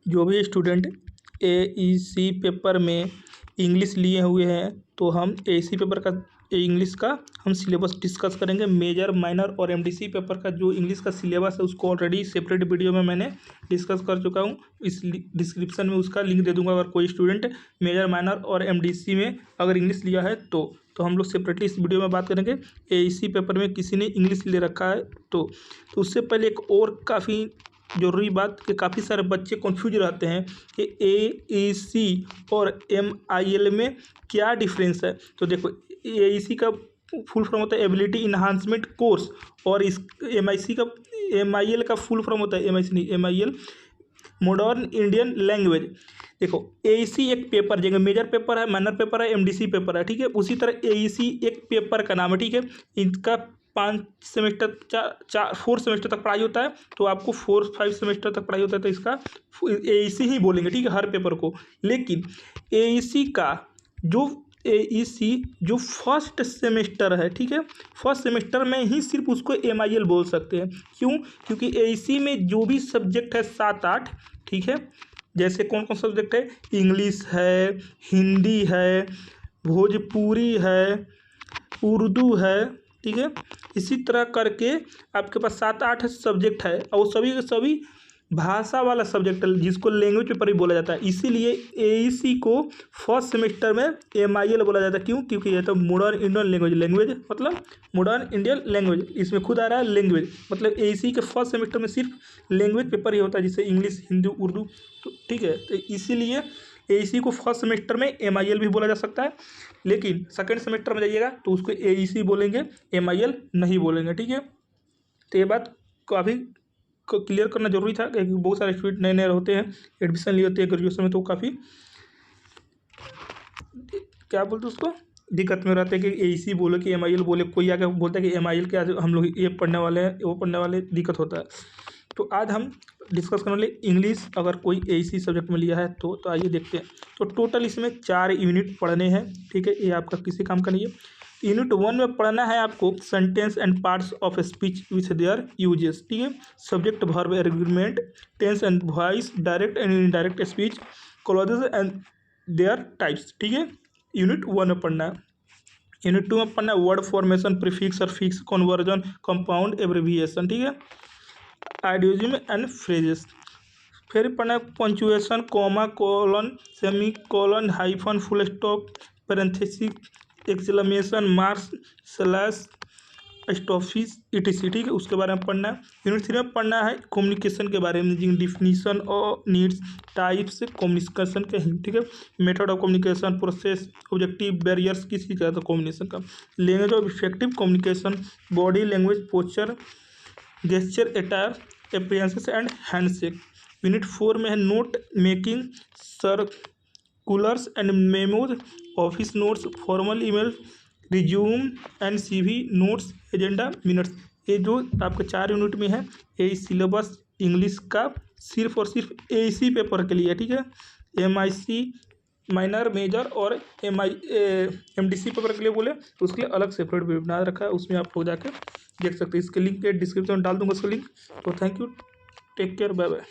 जो भी student AEC paper में इंग्लिश लिए हुए हैं तो हम AEC पेपर का इंग्लिश का हम सिलेबस डिस्कस करेंगे। मेजर, माइनर और MDC पेपर का जो इंग्लिश का सिलेबस है उसको ऑलरेडी सेपरेट वीडियो में मैंने डिस्कस कर चुका हूँ। इस डिस्क्रिप्शन में उसका लिंक दे दूंगा। अगर कोई स्टूडेंट मेजर, माइनर और MDC में अगर इंग्लिश लिया है तो हम लोग सेपरेटली इस वीडियो में बात करेंगे। AEC पेपर में किसी ने इंग्लिश ले रखा है तो उससे पहले एक और काफ़ी ज़रूरी बात कि काफ़ी सारे बच्चे कंफ्यूज रहते हैं कि AEC और MIL में क्या डिफरेंस है। तो देखो, AEC का फुल फॉर्म होता है एबिलिटी इन्हांसमेंट कोर्स और इस MIL का फुल फॉर्म होता है MIL मॉडर्न इंडियन लैंग्वेज। देखो, AEC एक पेपर, जगह मेजर पेपर है, माइनर पेपर है, MDC पेपर है, ठीक है। उसी तरह AEC एक पेपर का नाम है, ठीक है। इनका 4 सेमेस्टर तक पढ़ाई होता है। तो आपको 4-5 सेमेस्टर तक पढ़ाई होता है तो इसका AEC ही बोलेंगे, ठीक है, हर पेपर को। लेकिन AEC जो फर्स्ट सेमेस्टर है, ठीक है, फर्स्ट सेमेस्टर में ही सिर्फ उसको MIL बोल सकते हैं। क्यों? क्योंकि AEC में जो भी सब्जेक्ट है 7-8, ठीक है, जैसे कौन कौन सब्जेक्ट है, इंग्लिश है, हिंदी है, भोजपुरी है, उर्दू है, ठीक है, इसी तरह करके आपके पास 7-8 सब्जेक्ट है और वो सभी के सभी भाषा वाला सब्जेक्ट है जिसको लैंग्वेज पेपर भी बोला जाता है। इसीलिए AEC को फर्स्ट सेमेस्टर में MIL बोला जाता है। क्यों? क्योंकि ये तो मॉडर्न इंडियन लैंग्वेज मतलब मॉडर्न इंडियन लैंग्वेज, इसमें खुद आ रहा है लैंग्वेज, मतलब AEC के फर्स्ट सेमेस्टर में सिर्फ लैंग्वेज पेपर ही होता है, जैसे इंग्लिश, हिंदी, उर्दू, तो ठीक है। तो इसीलिए AEC को फर्स्ट सेमेस्टर में MIL भी बोला जा सकता है, लेकिन सेकेंड सेमेस्टर में जाइएगा तो उसको AEC बोलेंगे, MIL नहीं बोलेंगे, ठीक है। तो ये बात काफ़ी क्लियर करना जरूरी था क्योंकि बहुत सारे स्टूडेंट नए नए होते हैं, एडमिशन लिए होते हैं ग्रेजुएशन में, तो काफ़ी क्या बोलते उसको दिक्कत में रहते हैं कि AEC बोले कि MIL बोले, कोई आके बोलता है कि MIL के हम लोग ये पढ़ने वाले हैं, वो पढ़ने वाले, दिक्कत होता है। तो आज हम डिस्कस करने वाले इंग्लिश, अगर कोई AEC सब्जेक्ट में लिया है तो आइए देखते हैं। तो टोटल इसमें 4 यूनिट पढ़ने हैं, ठीक है, ये आपका किसी काम का नहीं है। यूनिट 1 में पढ़ना है आपको sentence and parts of speech with their uses, ठीक है, subject, verb, agreement, tense and voice, direct and indirect speech, clauses and their types, ठीक है, यूनिट 1 में पढ़ना है। यूनिट 2 में पढ़ना है वर्ड फॉर्मेशन, प्रीफिक्स और फिक्स, कन्वर्जन, कंपाउंड, एब्रिविएशन, ठीक है, आइडियोजिम एंड फ्रेजेस। फिर पढ़ना है punctuation, comma, colon, semicolon, hyphen, full stop, parenthesis, exclamation marks, slash, स्टॉपिस, etc, ठीक है, उसके बारे में पढ़ना है। यूनिट 3 में पढ़ना है कम्युनिकेशन के बारे में, डिफिनीशन और नीड्स, टाइप्स, कम्युनिकेशन के, ठीक है, method of communication, process, objective, barriers किसी का तो कम्युनिकेशन का, language of effective communication, body language, posture, gesture, attire, appearances and handshake. Unit 4 में है note making, circulars and memos, office notes, formal email, resume and CV notes, agenda, minutes. ये जो आपके 4 unit में है, ये सिलेबस इंग्लिश का सिर्फ और सिर्फ AEC पेपर के लिए है, ठीक है। MIC माइनर, मेजर और MDC पेपर के लिए बोले तो उसके लिए अलग सेपरेट वीडियो बना रखा है, उसमें आप लोग जाकर देख सकते हैं। इसके लिंक डिस्क्रिप्शन में डाल दूंगा उसका लिंक। तो thank you, take care, bye bye.